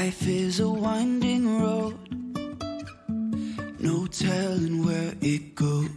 Life is a winding road, no telling where it goes.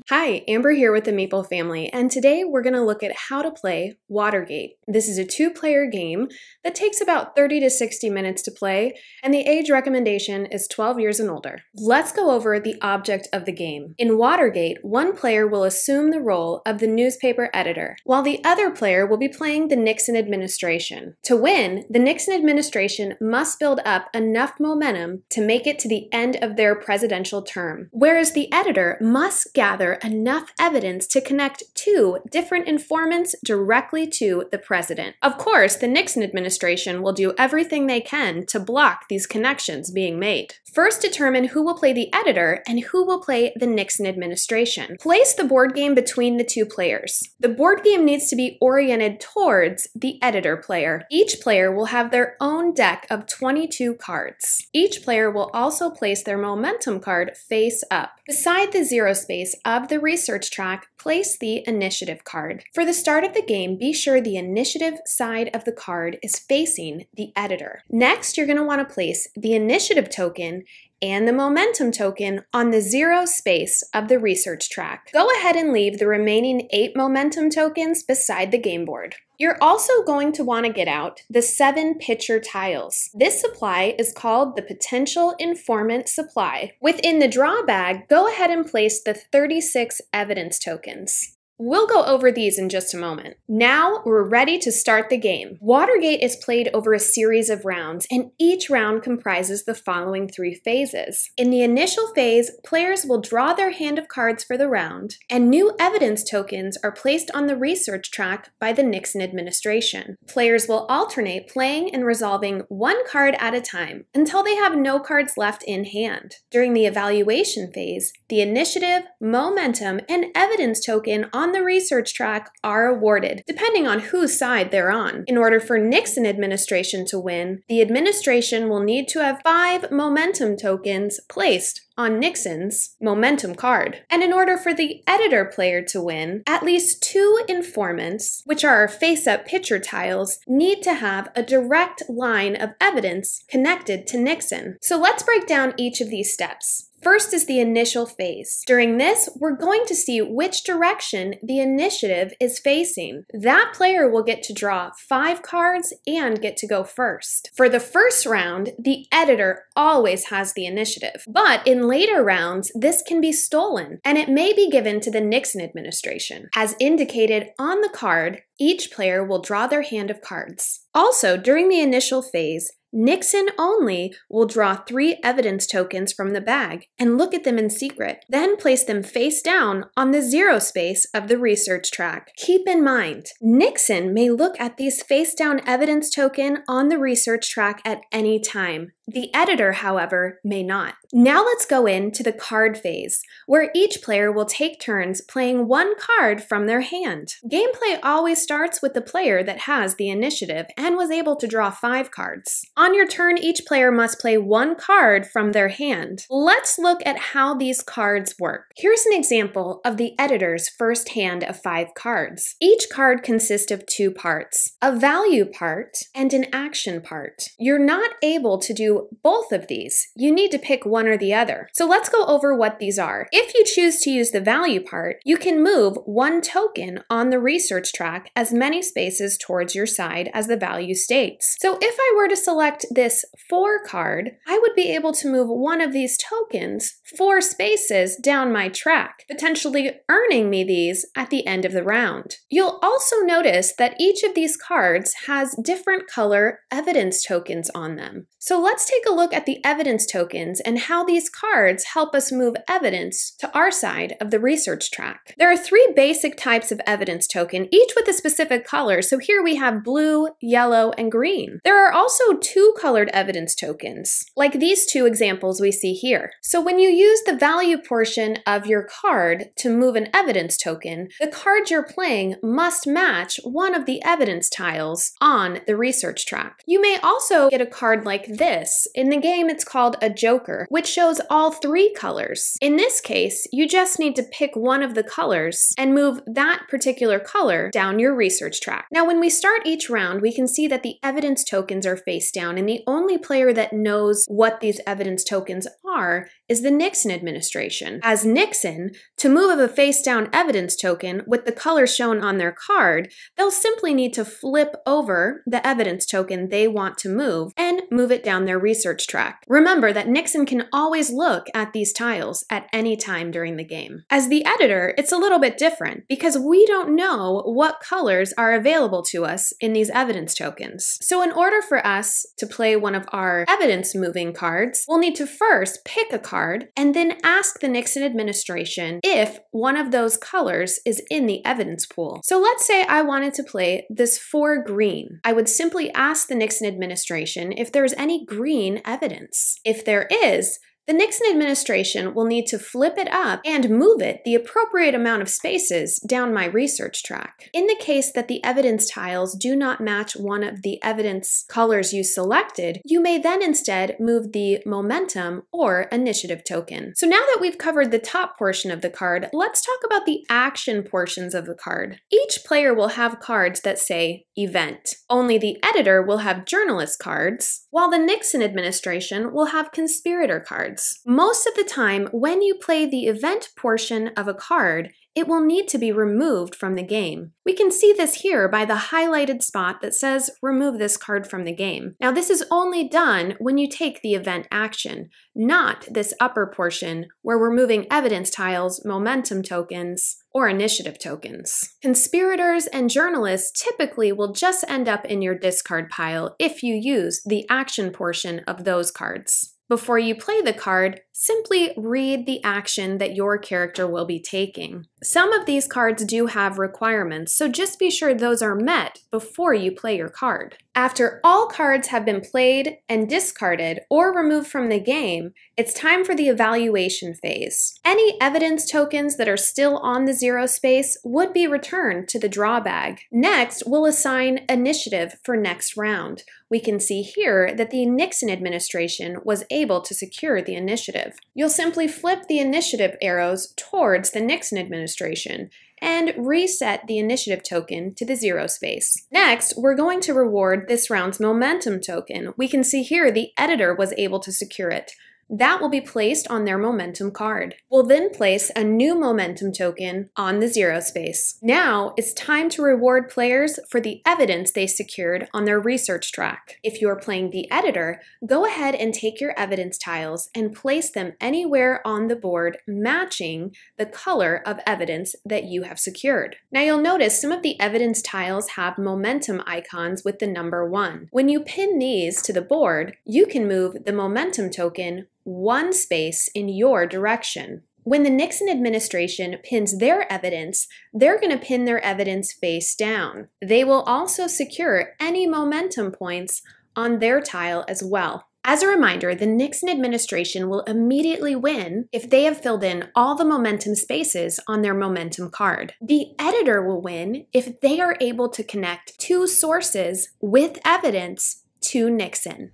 Hi, Amber here with the Maple family, and today we're going to look at how to play Watergate. This is a 2-player game that takes about 30 to 60 minutes to play, and the age recommendation is 12 years and older. Let's go over the object of the game. In Watergate, one player will assume the role of the newspaper editor, while the other player will be playing the Nixon administration. To win, the Nixon administration must build up enough momentum to make it to the end of their presidential term, whereas the editor must gather enough evidence to connect 2 different informants directly to the president. Of course, the Nixon administration will do everything they can to block these connections being made. First, determine who will play the editor and who will play the Nixon administration. Place the board game between the 2 players. The board game needs to be oriented towards the editor player. Each player will have their own deck of 22 cards. Each player will also place their momentum card face up. Beside the zero space of the research track, place the initiative card. For the start of the game, be sure the initiative side of the card is facing the editor. Next, you're going to want to place the initiative token and the momentum token on the zero space of the research track. Go ahead and leave the remaining 8 momentum tokens beside the game board. You're also going to want to get out the 7 picture tiles. This supply is called the Potential Informant Supply. Within the draw bag, go ahead and place the 36 evidence tokens. We'll go over these in just a moment. Now we're ready to start the game. Watergate is played over a series of rounds, and each round comprises the following 3 phases. In the initial phase, players will draw their hand of cards for the round, and new evidence tokens are placed on the research track by the Nixon administration. Players will alternate playing and resolving 1 card at a time until they have no cards left in hand. During the evaluation phase, the initiative, momentum, and evidence token on the research track are awarded, depending on whose side they're on. In order for Nixon administration to win, the administration will need to have 5 momentum tokens placed on Nixon's momentum card. And in order for the editor player to win, at least 2 informants, which are our face-up picture tiles, need to have a direct line of evidence connected to Nixon. So let's break down each of these steps. First is the initial phase. During this, we're going to see which direction the initiative is facing. That player will get to draw 5 cards and get to go first. For the first round, the editor always has the initiative. But in later rounds, this can be stolen, and it may be given to the Nixon administration. As indicated on the card, each player will draw their hand of cards. Also, during the initial phase, Nixon only will draw 3 evidence tokens from the bag and look at them in secret, then place them face down on the zero space of the research track. Keep in mind, Nixon may look at these face down evidence token on the research track at any time. The editor, however, may not. Now let's go into the card phase, where each player will take turns playing 1 card from their hand. Gameplay always starts with the player that has the initiative and was able to draw 5 cards. On your turn, each player must play 1 card from their hand. Let's look at how these cards work. Here's an example of the editor's first hand of 5 cards. Each card consists of 2 parts, a value part and an action part. You're not able to do both of these. You need to pick one or the other. So let's go over what these are. If you choose to use the value part, you can move 1 token on the research track as many spaces towards your side as the value states. So if I were to select this 4 card, I would be able to move one of these tokens 4 spaces down my track, potentially earning me these at the end of the round. You'll also notice that each of these cards has different color evidence tokens on them. So let's take a look at the evidence tokens and how these cards help us move evidence to our side of the research track. There are 3 basic types of evidence token, each with a specific color. So here we have blue, yellow, and green. There are also 2 colored evidence tokens, like these 2 examples we see here. So when you use the value portion of your card to move an evidence token, the card you're playing must match one of the evidence tiles on the research track. You may also get a card like this. In the game, it's called a joker, which shows all 3 colors. In this case, you just need to pick one of the colors and move that particular color down your research track. Now, when we start each round, we can see that the evidence tokens are face down down, and the only player that knows what these evidence tokens are is the Nixon administration. As Nixon, to move a face-down evidence token with the color shown on their card, they'll simply need to flip over the evidence token they want to move and move it down their research track. Remember that Nixon can always look at these tiles at any time during the game. As the editor, it's a little bit different because we don't know what colors are available to us in these evidence tokens. So in order for us to play one of our evidence moving cards, we'll need to first pick a card and then ask the Nixon administration if one of those colors is in the evidence pool. So let's say I wanted to play this 4 green. I would simply ask the Nixon administration if there's any green evidence. If there is, the Nixon administration will need to flip it up and move it the appropriate amount of spaces down my research track. In the case that the evidence tiles do not match one of the evidence colors you selected, you may then instead move the momentum or initiative token. So now that we've covered the top portion of the card, let's talk about the action portions of the card. Each player will have cards that say event. Only the editor will have journalist cards, while the Nixon administration will have conspirator cards. Most of the time, when you play the event portion of a card, it will need to be removed from the game. We can see this here by the highlighted spot that says remove this card from the game. Now this is only done when you take the event action, not this upper portion where we're moving evidence tiles, momentum tokens, or initiative tokens. Conspirators and journalists typically will just end up in your discard pile if you use the action portion of those cards. Before you play the card, simply read the action that your character will be taking. Some of these cards do have requirements, so just be sure those are met before you play your card. After all cards have been played and discarded or removed from the game, it's time for the evaluation phase. Any evidence tokens that are still on the 0 space would be returned to the draw bag. Next, we'll assign initiative for next round. We can see here that the Nixon administration was able to secure the initiative. You'll simply flip the initiative arrows towards the Nixon administration and reset the initiative token to the 0 space. Next, we're going to reward this round's momentum token. We can see here the editor was able to secure it. That will be placed on their momentum card. We'll then place a new momentum token on the 0 space. Now it's time to reward players for the evidence they secured on their research track. If you're playing the editor, go ahead and take your evidence tiles and place them anywhere on the board matching the color of evidence that you have secured. Now you'll notice some of the evidence tiles have momentum icons with the number 1. When you pin these to the board, you can move the momentum token 1 space in your direction. When the Nixon administration pins their evidence, they're going to pin their evidence face down. They will also secure any momentum points on their tile as well. As a reminder, the Nixon administration will immediately win if they have filled in all the momentum spaces on their momentum card. The editor will win if they are able to connect 2 sources with evidence to Nixon.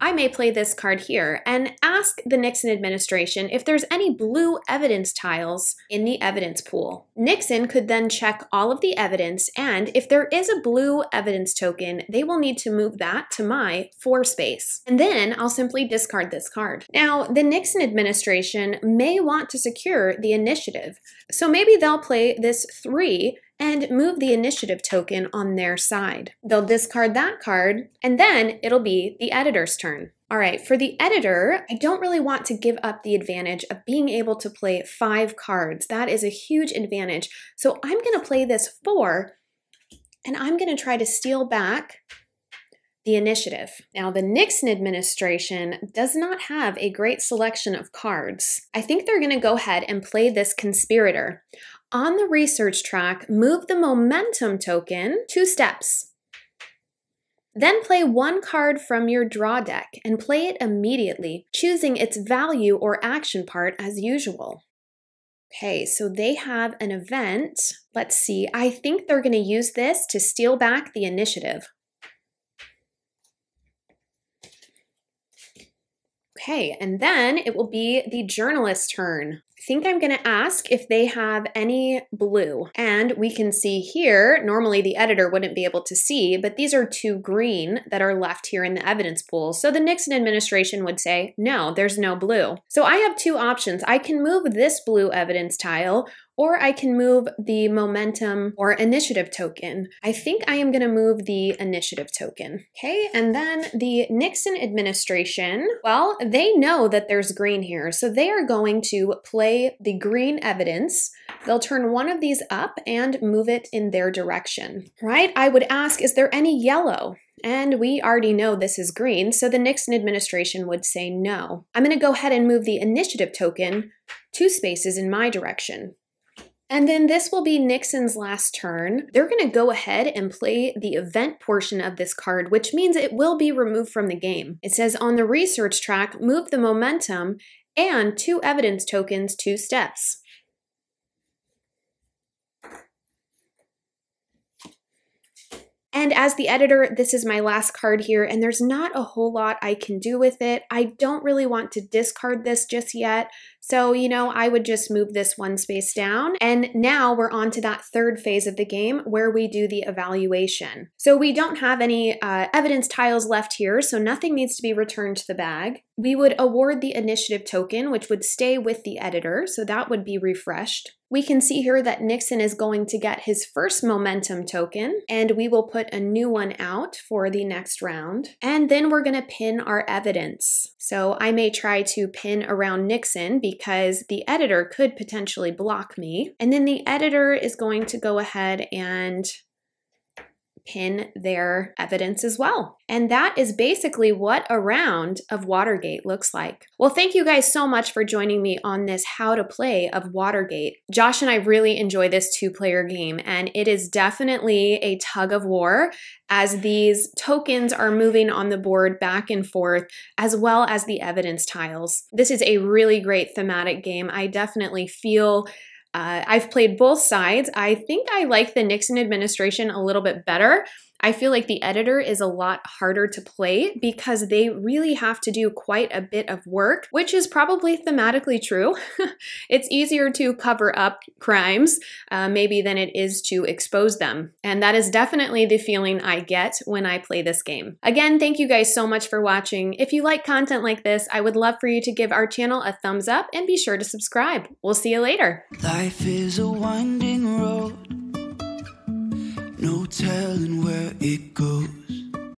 I may play this card here and ask the Nixon administration if there's any blue evidence tiles in the evidence pool. Nixon could then check all of the evidence, and if there is a blue evidence token, they will need to move that to my 4 space. And then I'll simply discard this card. Now, the Nixon administration may want to secure the initiative, so maybe they'll play this 3 and move the initiative token on their side. They'll discard that card, and then it'll be the editor's turn. All right, for the editor, I don't really want to give up the advantage of being able to play 5 cards. That is a huge advantage. So I'm gonna play this 4, and I'm gonna try to steal back the initiative. Now, the Nixon administration does not have a great selection of cards. I think they're gonna go ahead and play this conspirator. On the research track, move the momentum token 2 steps. Then play 1 card from your draw deck and play it immediately, choosing its value or action part as usual. Okay, so they have an event. Let's see, I think they're going to use this to steal back the initiative. Okay, and then it will be the journalist's turn. think I'm going to ask if they have any blue. And we can see here, normally the editor wouldn't be able to see, but these are 2 green that are left here in the evidence pool. So the Nixon administration would say, no, there's no blue. So I have 2 options. I can move this blue evidence tile, or I can move the momentum or initiative token. I think I am going to move the initiative token. Okay, and then the Nixon administration, well, they know that there's green here, so they are going to play the green evidence. They'll turn one of these up and move it in their direction, right? I would ask, is there any yellow? And we already know this is green, so the Nixon administration would say no. I'm going to go ahead and move the initiative token 2 spaces in my direction. And then this will be Nixon's last turn. They're going to go ahead and play the event portion of this card, which means it will be removed from the game. It says on the research track, move the momentum and 2 evidence tokens 2 steps. And as the editor, this is my last card here, and there's not a whole lot I can do with it. I don't really want to discard this just yet. So, I would just move this 1 space down. And now we're on to that 3rd phase of the game where we do the evaluation. So we don't have any evidence tiles left here, so nothing needs to be returned to the bag. We would award the initiative token, which would stay with the editor, so that would be refreshed. We can see here that Nixon is going to get his first momentum token, and we will put a new one out for the next round. And then we're going to pin our evidence. So I may try to pin around Nixon because the editor could potentially block me. And then the editor is going to go ahead and pin their evidence as well. And that is basically what a round of Watergate looks like. Well, thank you guys so much for joining me on this how to play of Watergate. Josh and I really enjoy this 2-player game, and it is definitely a tug of war as these tokens are moving on the board back and forth, as well as the evidence tiles. This is a really great thematic game. I definitely feel I've played both sides. I think I like the Nixon administration a little bit better. I feel like the editor is a lot harder to play because they really have to do quite a bit of work, which is probably thematically true. It's easier to cover up crimes maybe than it is to expose them. And that is definitely the feeling I get when I play this game. Again, thank you guys so much for watching. If you like content like this, I would love for you to give our channel a thumbs up and be sure to subscribe. We'll see you later. Life is a winding road, no telling where it goes.